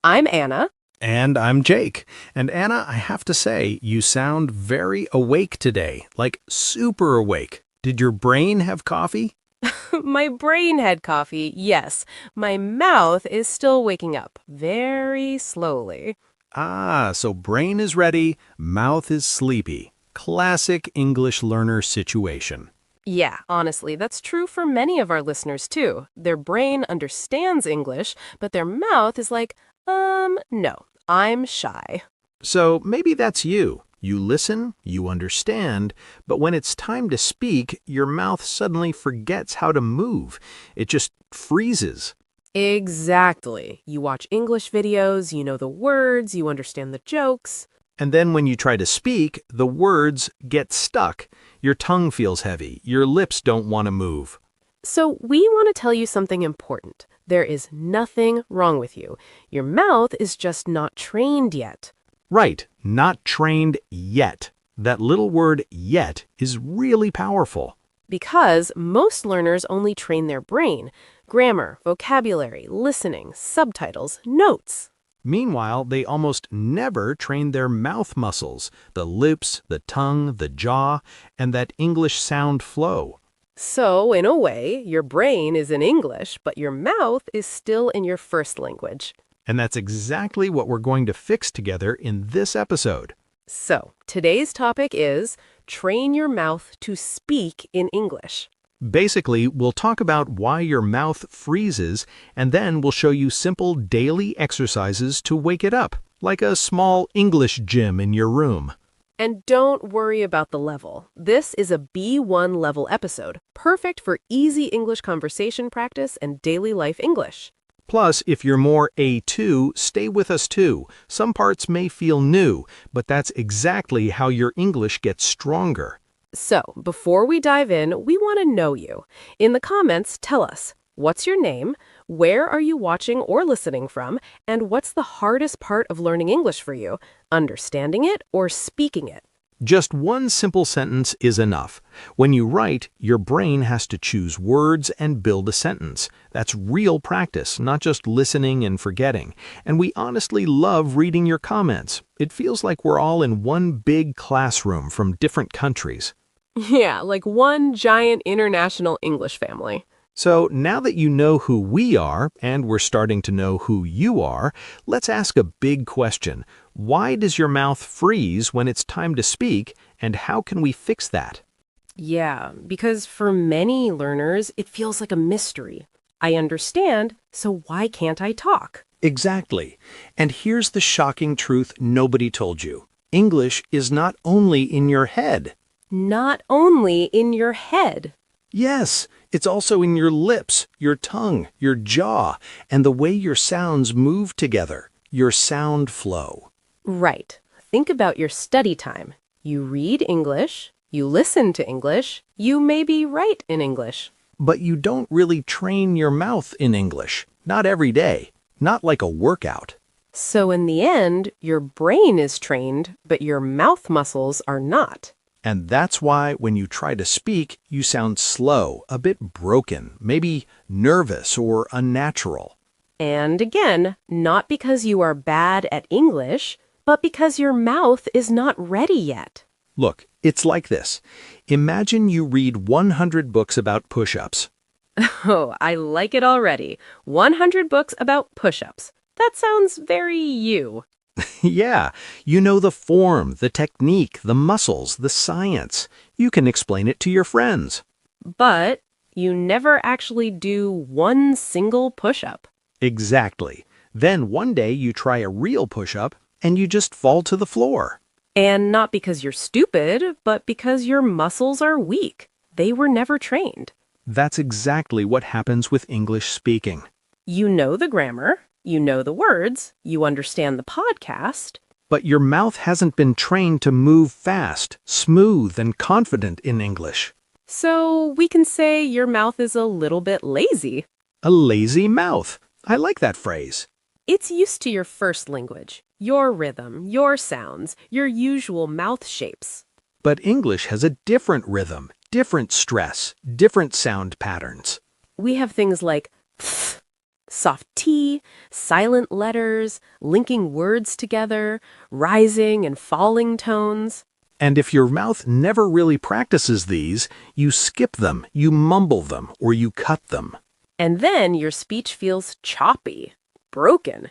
I'm Anna. And I'm Jake. And Anna, I have to say, you sound very awake today, like super awake. Did your brain have coffee? My brain had coffee, yes. My mouth is still waking up, very slowly. Ah, so brain is ready, mouth is sleepy. Classic English learner situation. Yeah, honestly, that's true for many of our listeners, too. Their brain understands English, but their mouth is like, no, I'm shy. So maybe that's you. You listen, you understand, but when it's time to speak, your mouth suddenly forgets how to move. It just freezes. Exactly. You watch English videos, you know the words, you understand the jokes. And then when you try to speak, the words get stuck. Your tongue feels heavy. Your lips don't want to move. So we want to tell you something important. There is nothing wrong with you. Your mouth is just not trained yet. Right, not trained yet. That little word yet is really powerful. Because most learners only train their brain. Grammar, vocabulary, listening, subtitles, notes. Meanwhile, they almost never train their mouth muscles, the lips, the tongue, the jaw, and that English sound flow. So, in a way, your brain is in English, but your mouth is still in your first language. And that's exactly what we're going to fix together in this episode. So, today's topic is train your mouth to speak in English. Basically, we'll talk about why your mouth freezes, and then we'll show you simple daily exercises to wake it up, like a small English gym in your room. And don't worry about the level. This is a B1 level episode, perfect for easy English conversation practice and daily life English. Plus, if you're more A2, stay with us too. Some parts may feel new, but that's exactly how your English gets stronger. So, before we dive in, we want to know you. In the comments, tell us, what's your name, where are you watching or listening from, and what's the hardest part of learning English for you, understanding it or speaking it? Just one simple sentence is enough. When you write, your brain has to choose words and build a sentence. That's real practice, not just listening and forgetting. And we honestly love reading your comments. It feels like we're all in one big classroom from different countries. Yeah, like one giant international English family. So now that you know who we are, and we're starting to know who you are, let's ask a big question. Why does your mouth freeze when it's time to speak, and how can we fix that? Yeah, because for many learners, it feels like a mystery. I understand, so why can't I talk? Exactly. And here's the shocking truth nobody told you. English is not only in your head. Not only in your head. Yes, it's also in your lips, your tongue, your jaw, and the way your sounds move together, your sound flow. Right. Think about your study time. You read English, you listen to English, you maybe write in English. But you don't really train your mouth in English. Not every day. Not like a workout. So in the end, your brain is trained, but your mouth muscles are not. And that's why when you try to speak, you sound slow, a bit broken, maybe nervous or unnatural. And again, not because you are bad at English, but because your mouth is not ready yet. Look, it's like this. Imagine you read 100 books about push-ups. Oh, I like it already. 100 books about push-ups. That sounds very you. Yeah, you know the form, the technique, the muscles, the science. You can explain it to your friends. But you never actually do one single push-up. Exactly. Then one day you try a real push-up and you just fall to the floor. And not because you're stupid, but because your muscles are weak. They were never trained. That's exactly what happens with English speaking. You know the grammar, you know the words, you understand the podcast. But your mouth hasn't been trained to move fast, smooth, and confident in English. So we can say your mouth is a little bit lazy. A lazy mouth. I like that phrase. It's used to your first language, your rhythm, your sounds, your usual mouth shapes. But English has a different rhythm, different stress, different sound patterns. We have things like th, Soft T, silent letters, linking words together, rising and falling tones. And if your mouth never really practices these, you skip them, you mumble them, or you cut them. And then your speech feels choppy, broken.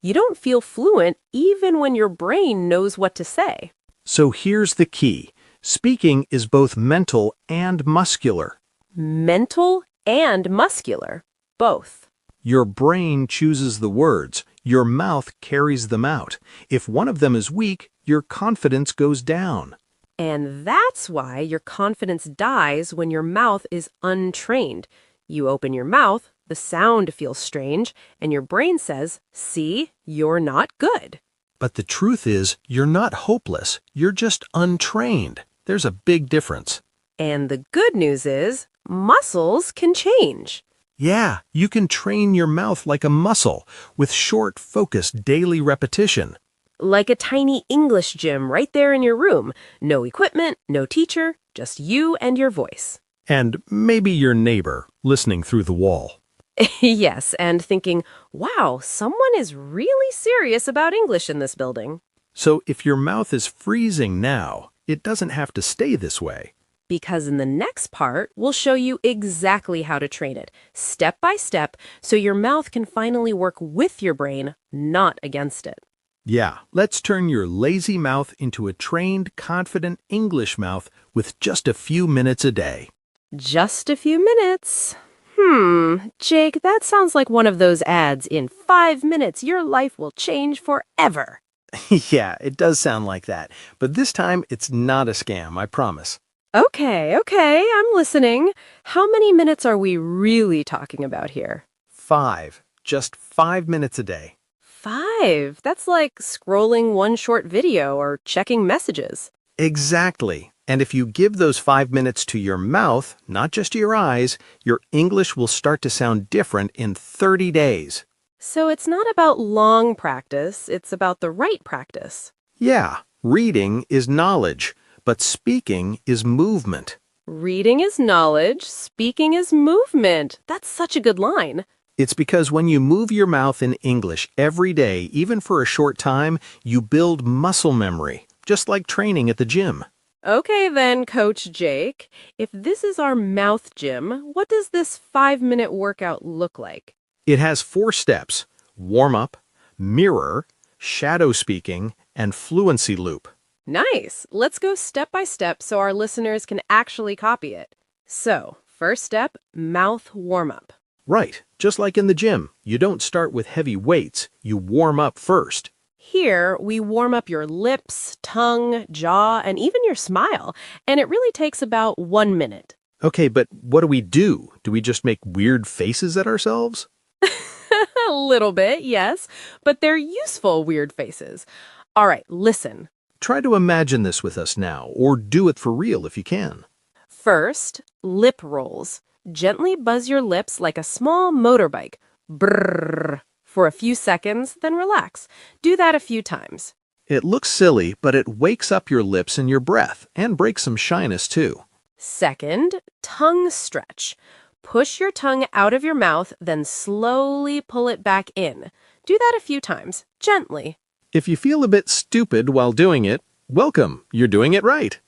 You don't feel fluent even when your brain knows what to say. So here's the key. Speaking is both mental and muscular. Mental and muscular, both. Your brain chooses the words. Your mouth carries them out. If one of them is weak, your confidence goes down. And that's why your confidence dies when your mouth is untrained. You open your mouth, the sound feels strange, and your brain says, "See, you're not good." But the truth is, you're not hopeless. You're just untrained. There's a big difference. And the good news is, muscles can change. Yeah, you can train your mouth like a muscle with short, focused daily repetition. Like a tiny English gym right there in your room. No equipment, no teacher, just you and your voice. And maybe your neighbor listening through the wall. Yes, and thinking, wow, someone is really serious about English in this building. So if your mouth is freezing now, it doesn't have to stay this way. Because in the next part, we'll show you exactly how to train it, step by step, so your mouth can finally work with your brain, not against it. Yeah, let's turn your lazy mouth into a trained, confident English mouth with just a few minutes a day. Just a few minutes. Jake, that sounds like one of those ads. In 5 minutes, your life will change forever. Yeah, it does sound like that. But this time, it's not a scam, I promise. Okay, I'm listening. How many minutes are we really talking about here? 5. Just 5 minutes a day. 5? That's like scrolling one short video or checking messages. Exactly. And if you give those 5 minutes to your mouth, not just your eyes, your English will start to sound different in 30 days. So it's not about long practice, it's about the right practice. Yeah, reading is knowledge, but speaking is movement. Reading is knowledge, speaking is movement. That's such a good line. It's because when you move your mouth in English every day, even for a short time, you build muscle memory, just like training at the gym. Okay then, Coach Jake. If this is our mouth gym, what does this 5-minute workout look like? It has 4 steps: warm-up, mirror, shadow speaking, and fluency loop. Nice. Let's go step by step so our listeners can actually copy it. So, first step, mouth warm-up. Right, just like in the gym. You don't start with heavy weights, you warm up first. Here, we warm up your lips, tongue, jaw, and even your smile, and it really takes about 1 minute. Okay, but what do we do? Do we just make weird faces at ourselves? A little bit, yes, but they're useful weird faces. All right, listen. Try to imagine this with us now, or do it for real if you can. First, lip rolls. Gently buzz your lips like a small motorbike. Brrr. For a few seconds, then relax. Do that a few times. It looks silly, but it wakes up your lips and your breath, and breaks some shyness too. Second, tongue stretch. Push your tongue out of your mouth, then slowly pull it back in. Do that a few times, gently. If you feel a bit stupid while doing it, welcome, you're doing it right.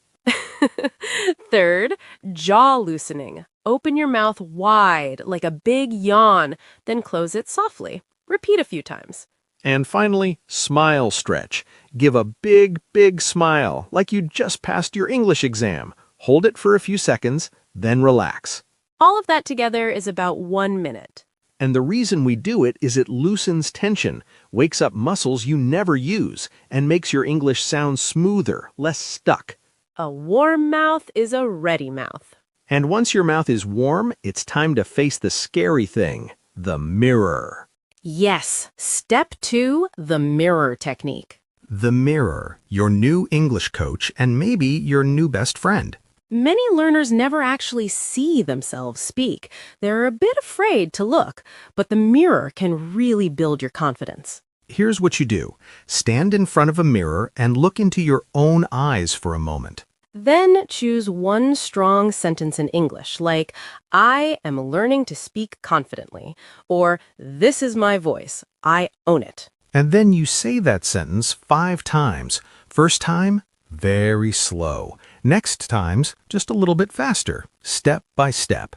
Third, jaw loosening. Open your mouth wide, like a big yawn, then close it softly. Repeat a few times. And finally, smile stretch. Give a big, big smile, like you just passed your English exam. Hold it for a few seconds, then relax. All of that together is about 1 minute. And the reason we do it is it loosens tension, wakes up muscles you never use, and makes your English sound smoother, less stuck. A warm mouth is a ready mouth. And once your mouth is warm, it's time to face the scary thing, the mirror. Yes, step 2, the mirror technique. The mirror, your new English coach and maybe your new best friend. Many learners never actually see themselves speak. They're a bit afraid to look, but the mirror can really build your confidence. Here's what you do. Stand in front of a mirror and look into your own eyes for a moment. Then choose one strong sentence in English, like, I am learning to speak confidently, or this is my voice, I own it. And then you say that sentence 5 times. First time, very slow. Next times, just a little bit faster, step by step.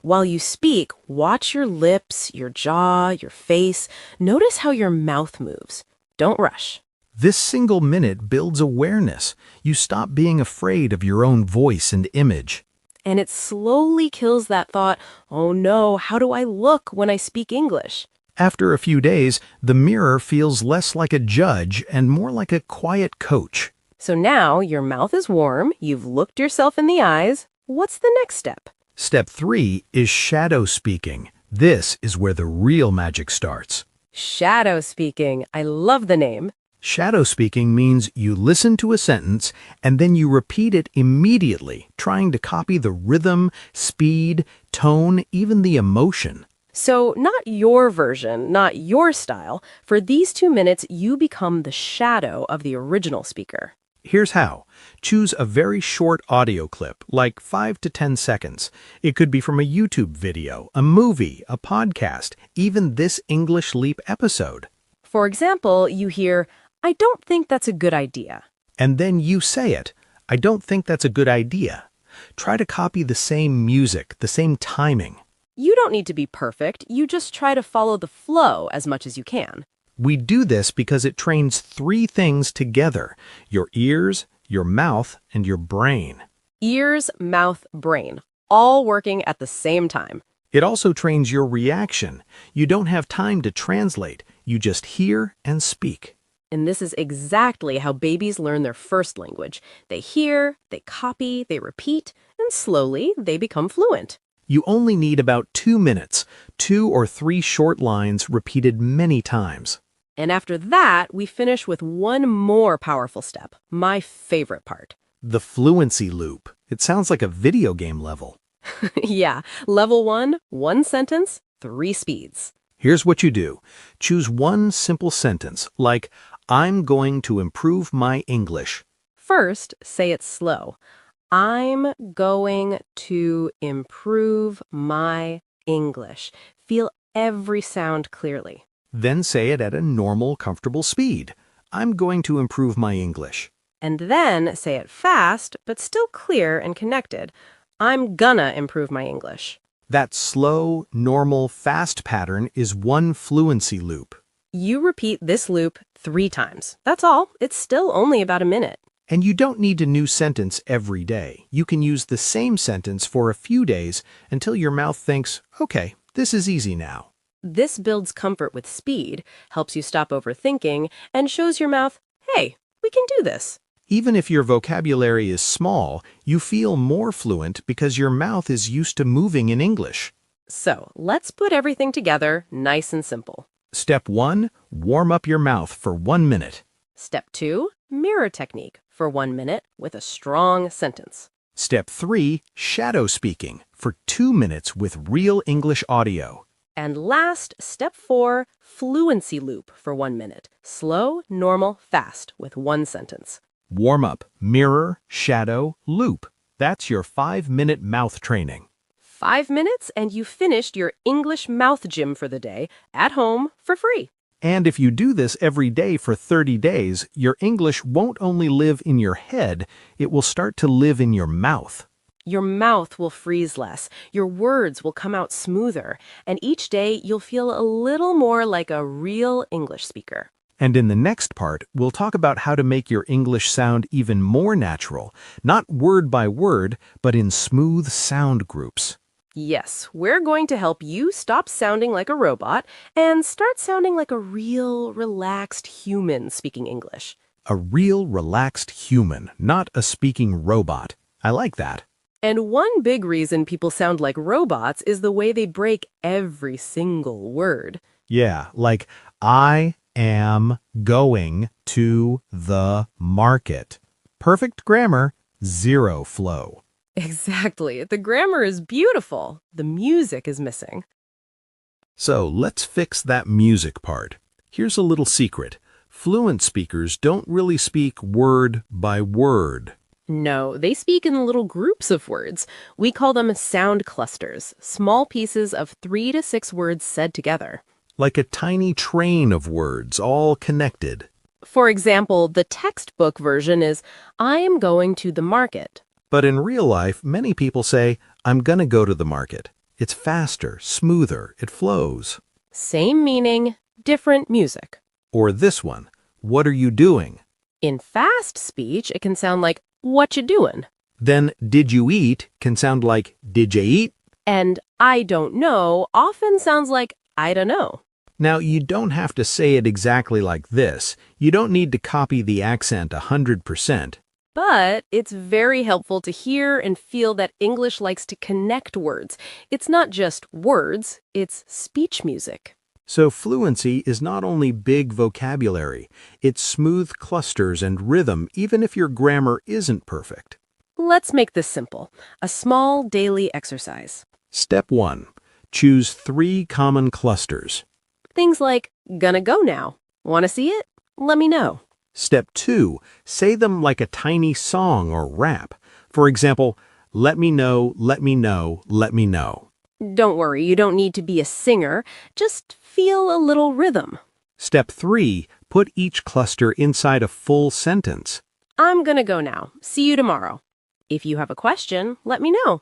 While you speak, watch your lips, your jaw, your face. Notice how your mouth moves. Don't rush. This single minute builds awareness. You stop being afraid of your own voice and image. And it slowly kills that thought, oh no, how do I look when I speak English? After a few days, the mirror feels less like a judge and more like a quiet coach. So now your mouth is warm, you've looked yourself in the eyes. What's the next step? Step 3 is shadow speaking. This is where the real magic starts. Shadow speaking. I love the name. Shadow speaking means you listen to a sentence and then you repeat it immediately, trying to copy the rhythm, speed, tone, even the emotion. So not your version, not your style. For these 2 minutes, you become the shadow of the original speaker. Here's how. Choose a very short audio clip, like 5 to 10 seconds. It could be from a YouTube video, a movie, a podcast, even this English Leap episode. For example, you hear, I don't think that's a good idea. And then you say it. I don't think that's a good idea. Try to copy the same music, the same timing. You don't need to be perfect. You just try to follow the flow as much as you can. We do this because it trains 3 things together: your ears, your mouth, and your brain. Ears, mouth, brain, all working at the same time. It also trains your reaction. You don't have time to translate. You just hear and speak. And this is exactly how babies learn their first language. They hear, they copy, they repeat, and slowly they become fluent. You only need about 2 minutes, 2 or 3 short lines repeated many times. And after that, we finish with one more powerful step, my favorite part. The fluency loop. It sounds like a video game level. Yeah, level 1, 1 sentence, 3 speeds. Here's what you do. Choose one simple sentence, like, I'm going to improve my English. First, say it slow. I'm going to improve my English. Feel every sound clearly. Then say it at a normal, comfortable speed. I'm going to improve my English. And then say it fast, but still clear and connected. I'm gonna improve my English. That slow, normal, fast pattern is one fluency loop. You repeat this loop 3 times. That's all. It's still only about a minute. And you don't need a new sentence every day. You can use the same sentence for a few days until your mouth thinks, okay, this is easy now. This builds comfort with speed, helps you stop overthinking, and shows your mouth, hey, we can do this. Even if your vocabulary is small, you feel more fluent because your mouth is used to moving in English. So let's put everything together nice and simple. Step 1, warm up your mouth for 1 minute. Step 2, mirror technique for 1 minute with a strong sentence. Step 3, shadow speaking for 2 minutes with real English audio. And last, step 4, fluency loop for 1 minute. Slow, normal, fast with 1 sentence. Warm up, mirror, shadow, loop. That's your 5-minute mouth training. 5 minutes and you finished your English mouth gym for the day at home for free. And if you do this every day for 30 days, your English won't only live in your head, it will start to live in your mouth. Your mouth will freeze less, your words will come out smoother, and each day you'll feel a little more like a real English speaker. And in the next part, we'll talk about how to make your English sound even more natural, not word by word, but in smooth sound groups. Yes, we're going to help you stop sounding like a robot and start sounding like a real, relaxed human speaking English. A real, relaxed human, not a speaking robot. I like that. And one big reason people sound like robots is the way they break every single word. Yeah, like, I am going to the market. Perfect grammar, zero flow. Exactly. The grammar is beautiful. The music is missing. So let's fix that music part. Here's a little secret. Fluent speakers don't really speak word by word. No, they speak in little groups of words. We call them sound clusters, small pieces of 3 to 6 words said together. Like a tiny train of words, all connected. For example, the textbook version is, I am going to the market. But in real life, many people say, I'm gonna go to the market. It's faster, smoother, it flows. Same meaning, different music. Or this one, what are you doing? In fast speech, it can sound like, what you doing? Then, did you eat can sound like, did you eat? And I don't know often sounds like, I don't know. Now, you don't have to say it exactly like this. You don't need to copy the accent 100%. But it's very helpful to hear and feel that English likes to connect words. It's not just words, it's speech music. So fluency is not only big vocabulary, it's smooth clusters and rhythm even if your grammar isn't perfect. Let's make this simple. A small daily exercise. Step 1. Choose 3 common clusters. Things like, gonna go now. Wanna see it? Let me know. Step 2. Say them like a tiny song or rap. For example, let me know, let me know, let me know. Don't worry, you don't need to be a singer. Just feel a little rhythm. Step 3. Put each cluster inside a full sentence. I'm gonna go now. See you tomorrow. If you have a question, let me know.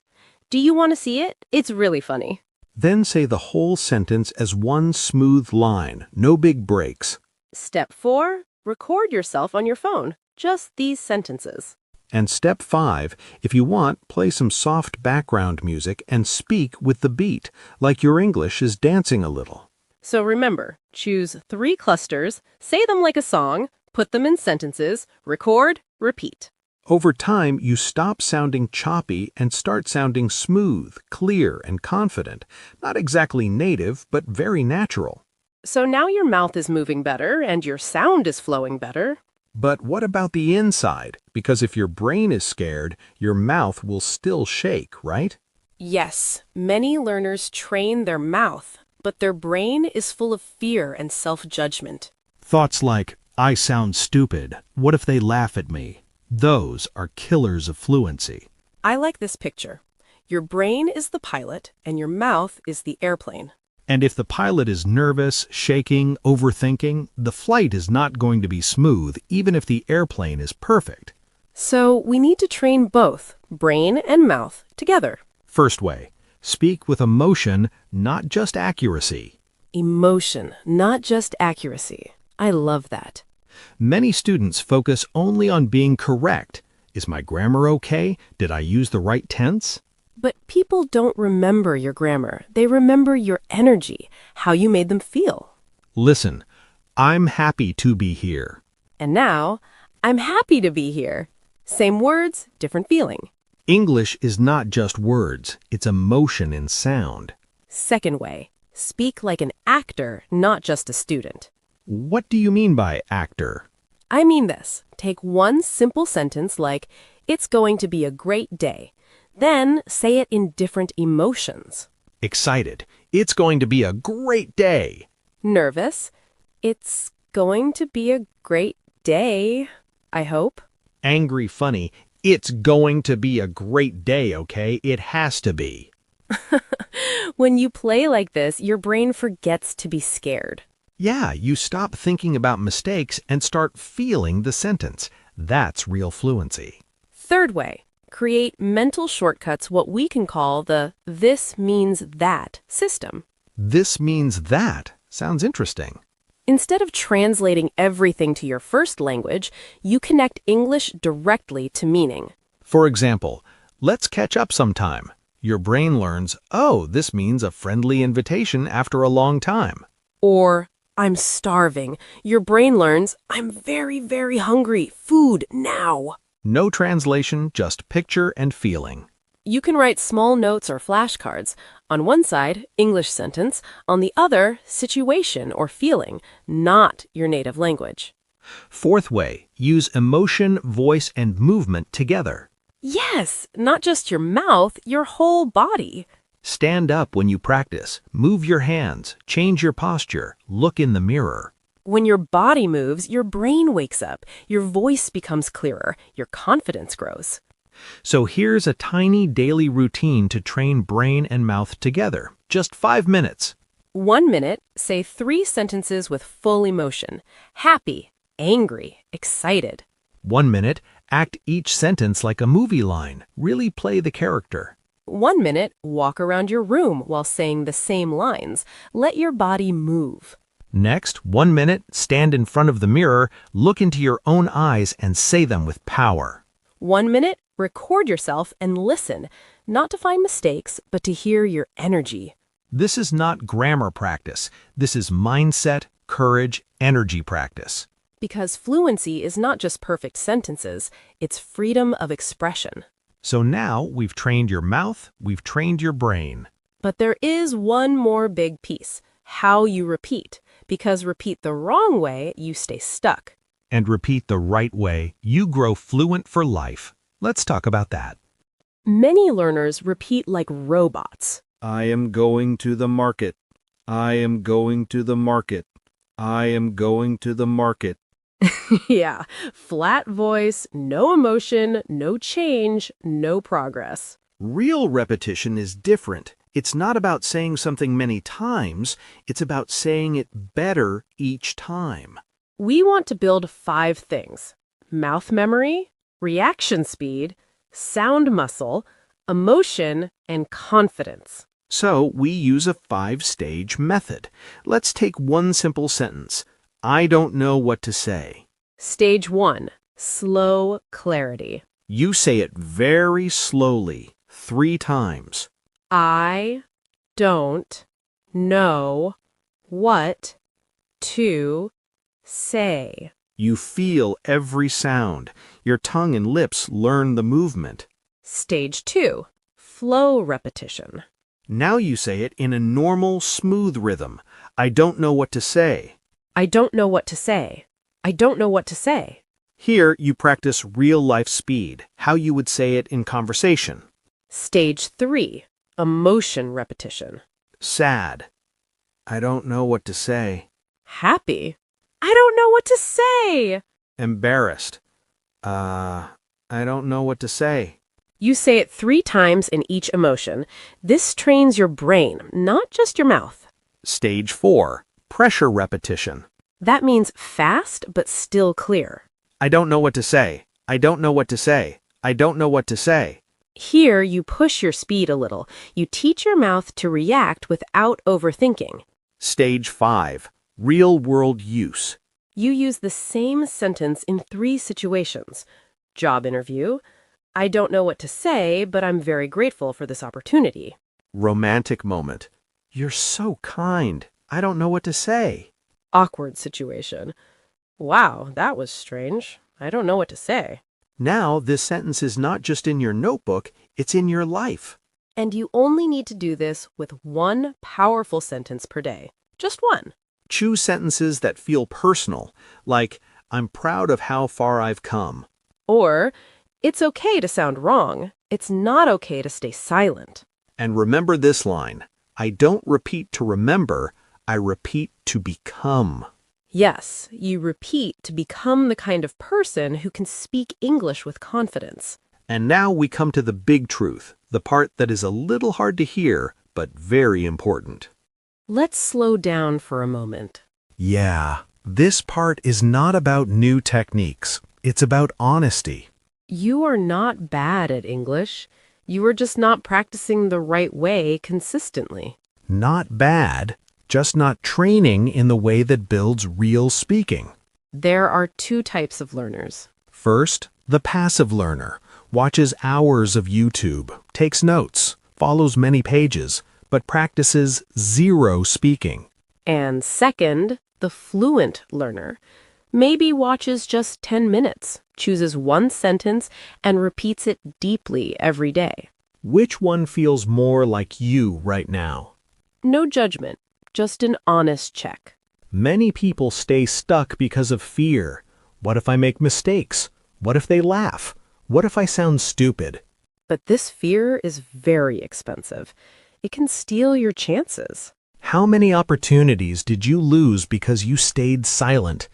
Do you want to see it? It's really funny. Then say the whole sentence as one smooth line, no big breaks. Step 4. Record yourself on your phone. Just these sentences. And step 5, if you want, play some soft background music and speak with the beat, like your English is dancing a little. So remember, choose 3 clusters, say them like a song, put them in sentences, record, repeat. Over time, you stop sounding choppy and start sounding smooth, clear, and confident. Not exactly native, but very natural. So now your mouth is moving better and your sound is flowing better. But what about the inside? Because if your brain is scared, your mouth will still shake, right? Yes, many learners train their mouth, but their brain is full of fear and self-judgment. Thoughts like, I sound stupid. What if they laugh at me? Those are killers of fluency. I like this picture. Your brain is the pilot and your mouth is the airplane. And if the pilot is nervous, shaking, overthinking, the flight is not going to be smooth, even if the airplane is perfect. So we need to train both, brain and mouth, together. First way, speak with emotion, not just accuracy. Emotion, not just accuracy. I love that. Many students focus only on being correct. Is my grammar okay? Did I use the right tense? But people don't remember your grammar. They remember your energy, how you made them feel. Listen, I'm happy to be here. And now, I'm happy to be here. Same words, different feeling. English is not just words, it's emotion in sound. Second way, speak like an actor, not just a student. What do you mean by actor? I mean this. Take one simple sentence like, it's going to be a great day. Then say it in different emotions. Excited. It's going to be a great day. Nervous. It's going to be a great day, I hope. Angry, funny. It's going to be a great day, okay? It has to be. When you play like this, your brain forgets to be scared. Yeah, you stop thinking about mistakes and start feeling the sentence. That's real fluency. Third way, create mental shortcuts, what we can call the this means that system. This means that. Sounds interesting. Instead of translating everything to your first language, you connect English directly to meaning. For example, let's catch up sometime. Your brain learns, oh, this means a friendly invitation after a long time. Or, I'm starving. Your brain learns, I'm very, very hungry. Food now. No translation, just picture and feeling. You can write small notes or flashcards. On one side, English sentence. On the other, situation or feeling, not your native language. Fourth way, use emotion, voice, and movement together. Yes, not just your mouth, your whole body. Stand up when you practice. Move your hands. Change your posture. Look in the mirror. When your body moves, your brain wakes up, your voice becomes clearer, your confidence grows. So here's a tiny daily routine to train brain and mouth together. Just 5 minutes. 1 minute, say 3 sentences with full emotion. Happy, angry, excited. 1 minute, act each sentence like a movie line. Really play the character. 1 minute, walk around your room while saying the same lines. Let your body move. Next, 1 minute, stand in front of the mirror, look into your own eyes and say them with power. 1 minute, record yourself and listen, not to find mistakes, but to hear your energy. This is not grammar practice. This is mindset, courage, energy practice. Because fluency is not just perfect sentences, it's freedom of expression. So now we've trained your mouth, we've trained your brain. But there is one more big piece, how you repeat. Because repeat the wrong way, you stay stuck. And repeat the right way, you grow fluent for life. Let's talk about that. Many learners repeat like robots. I am going to the market. I am going to the market. I am going to the market. Yeah, flat voice, no emotion, no change, no progress. Real repetition is different. It's not about saying something many times, it's about saying it better each time. We want to build 5 things: mouth memory, reaction speed, sound muscle, emotion, and confidence. So we use a 5-stage method. Let's take one simple sentence. I don't know what to say. Stage 1, slow clarity. You say it very slowly, 3 times. I don't know what to say. You feel every sound. Your tongue and lips learn the movement. Stage 2, flow repetition. Now you say it in a normal, smooth rhythm. I don't know what to say. I don't know what to say. I don't know what to say. Here you practice real-life speed, how you would say it in conversation. Stage 3, emotion repetition. Sad. I don't know what to say. Happy. I don't know what to say. Embarrassed. I don't know what to say. You say it 3 times in each emotion. This trains your brain, not just your mouth. Stage 4, pressure repetition. That means fast but still clear. I don't know what to say. I don't know what to say. I don't know what to say. Here, you push your speed a little. You teach your mouth to react without overthinking. Stage 5, real-world use. You use the same sentence in 3 situations. Job interview. I don't know what to say, but I'm very grateful for this opportunity. Romantic moment. You're so kind. I don't know what to say. Awkward situation. Wow, that was strange. I don't know what to say. Now, this sentence is not just in your notebook, it's in your life. And you only need to do this with 1 powerful sentence per day. Just 1. Choose sentences that feel personal, like, I'm proud of how far I've come. Or, it's okay to sound wrong. It's not okay to stay silent. And remember this line, I don't repeat to remember, I repeat to become. Yes, you repeat to become the kind of person who can speak English with confidence. And now we come to the big truth, the part that is a little hard to hear, but very important. Let's slow down for a moment. Yeah, this part is not about new techniques. It's about honesty. You are not bad at English. You are just not practicing the right way consistently. Not bad, just not training in the way that builds real speaking. There are 2 types of learners. First, the passive learner watches hours of YouTube, takes notes, follows many pages, but practices 0 speaking. And second, the fluent learner. Maybe watches just 10 minutes, chooses 1 sentence, and repeats it deeply every day. Which one feels more like you right now? No judgment, just an honest check. Many people stay stuck because of fear. What if I make mistakes? What if they laugh? What if I sound stupid? But this fear is very expensive. It can steal your chances. How many opportunities did you lose because you stayed silent?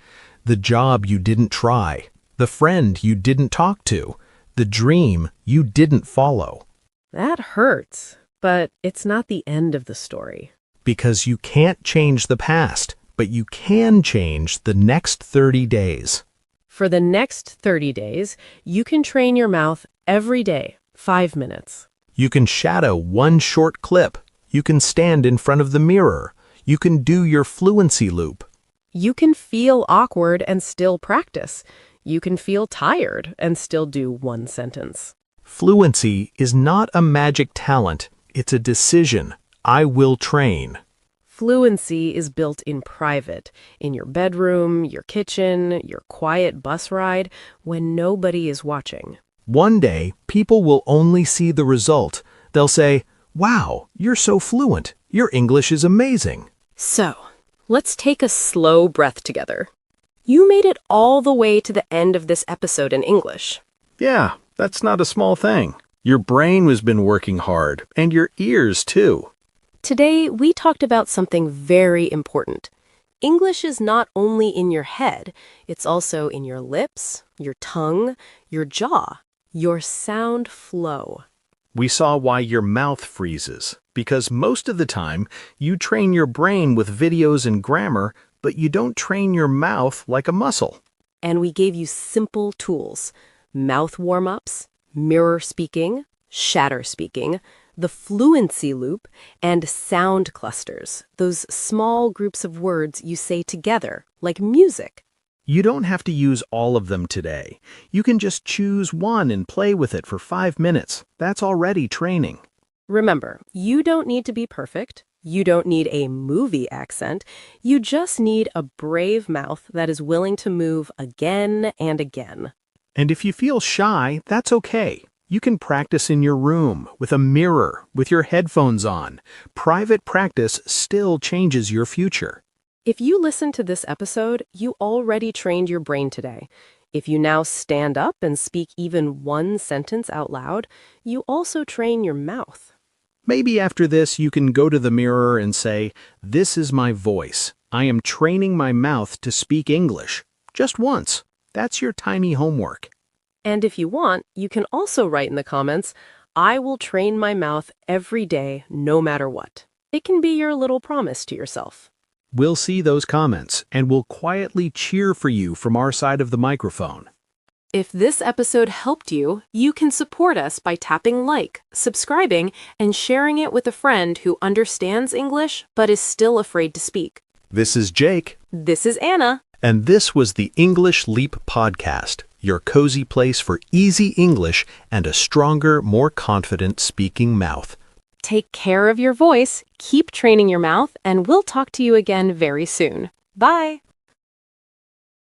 The job you didn't try, the friend you didn't talk to, the dream you didn't follow. That hurts, but it's not the end of the story. Because you can't change the past, but you can change the next 30 days. For the next 30 days, you can train your mouth every day, 5 minutes. You can shadow one short clip. You can stand in front of the mirror. You can do your fluency loop. You can feel awkward and still practice. You can feel tired and still do one sentence. Fluency is not a magic talent. It's a decision. I will train. Fluency is built in private, in your bedroom, your kitchen, your quiet bus ride, when nobody is watching. One day, people will only see the result. They'll say, "Wow, you're so fluent. Your English is amazing." So, let's take a slow breath together. You made it all the way to the end of this episode in English. Yeah, that's not a small thing. Your brain has been working hard, and your ears too. Today, we talked about something very important. English is not only in your head, it's also in your lips, your tongue, your jaw, your sound flow. We saw why your mouth freezes, because most of the time you train your brain with videos and grammar, but you don't train your mouth like a muscle. And we gave you simple tools: mouth warm-ups, mirror speaking, shatter speaking, the fluency loop, and sound clusters, those small groups of words you say together, like music. You don't have to use all of them today. You can just choose one and play with it for 5 minutes. That's already training. Remember, you don't need to be perfect. You don't need a movie accent. You just need a brave mouth that is willing to move again and again. And if you feel shy, that's okay. You can practice in your room, with a mirror, with your headphones on. Private practice still changes your future. If you listen to this episode, you already trained your brain today. If you now stand up and speak even one sentence out loud, you also train your mouth. Maybe after this you can go to the mirror and say, "This is my voice. I am training my mouth to speak English." Just once. That's your tiny homework. And if you want, you can also write in the comments, "I will train my mouth every day, no matter what." It can be your little promise to yourself. We'll see those comments, and we'll quietly cheer for you from our side of the microphone. If this episode helped you, you can support us by tapping like, subscribing, and sharing it with a friend who understands English but is still afraid to speak. This is Jake. This is Anna. And this was the English Leap Podcast, your cozy place for easy English and a stronger, more confident speaking mouth. Take care of your voice, keep training your mouth, and we'll talk to you again very soon. Bye!